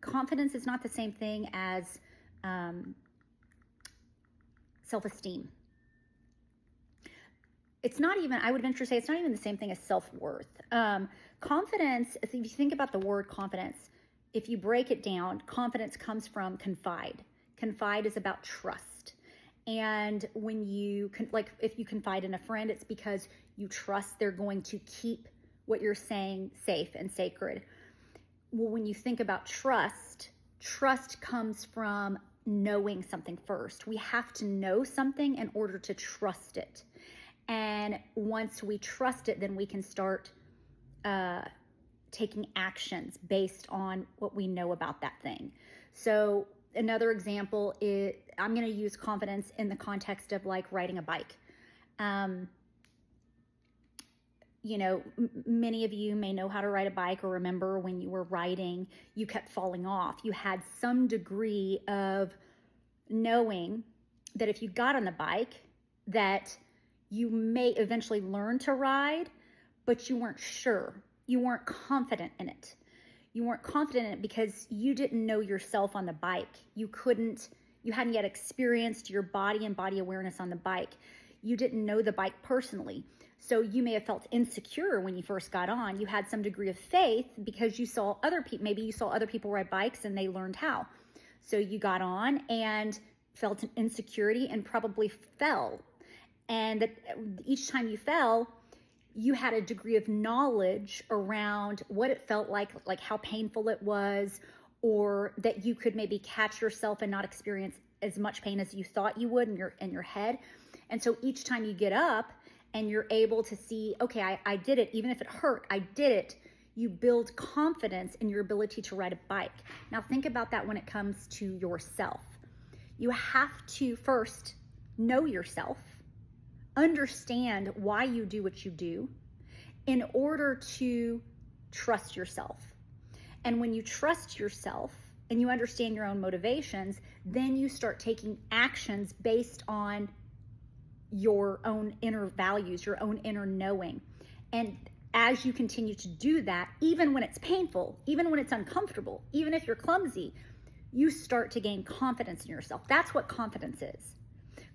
confidence is not the same thing as self-esteem. It's not even, I would venture to say, it's not even the same thing as self-worth. Confidence, if you think about the word confidence, if you break it down, confidence comes from confide. Confide is about trust. And when you, like if you confide in a friend, it's because you trust they're going to keep what you're saying safe and sacred. Well, when you think about trust, trust comes from knowing something first. We have to know something in order to trust it. And once we trust it, then we can start taking actions based on what we know about that thing. So another example is, I'm going to use confidence in the context of like riding a bike. You know, many of you may know how to ride a bike or remember when you were riding, you kept falling off. You had some degree of knowing that if you got on the bike, that you may eventually learn to ride, but you weren't sure. You weren't confident in it. You weren't confident in it because you didn't know yourself on the bike. You hadn't yet experienced your body and body awareness on the bike. You didn't know the bike personally. So you may have felt insecure when you first got on. You had some degree of faith because you saw other people, maybe you saw other people ride bikes and they learned how. So you got on and felt an insecurity and probably fell. And that each time you fell, you had a degree of knowledge around what it felt like how painful it was, or that you could maybe catch yourself and not experience as much pain as you thought you would in your head. And so each time you get up and you're able to see, okay, I did it, even if it hurt, I did it, you build confidence in your ability to ride a bike. Now think about that when it comes to yourself. You have to first know yourself, understand why you do what you do in order to trust yourself. And when you trust yourself and you understand your own motivations, then you start taking actions based on your own inner values, your own inner knowing. And as you continue to do that, even when it's painful, even when it's uncomfortable, even if you're clumsy, you start to gain confidence in yourself. That's what confidence is.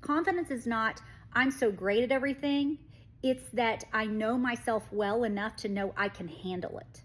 Confidence is not, I'm so great at everything. It's that I know myself well enough to know I can handle it.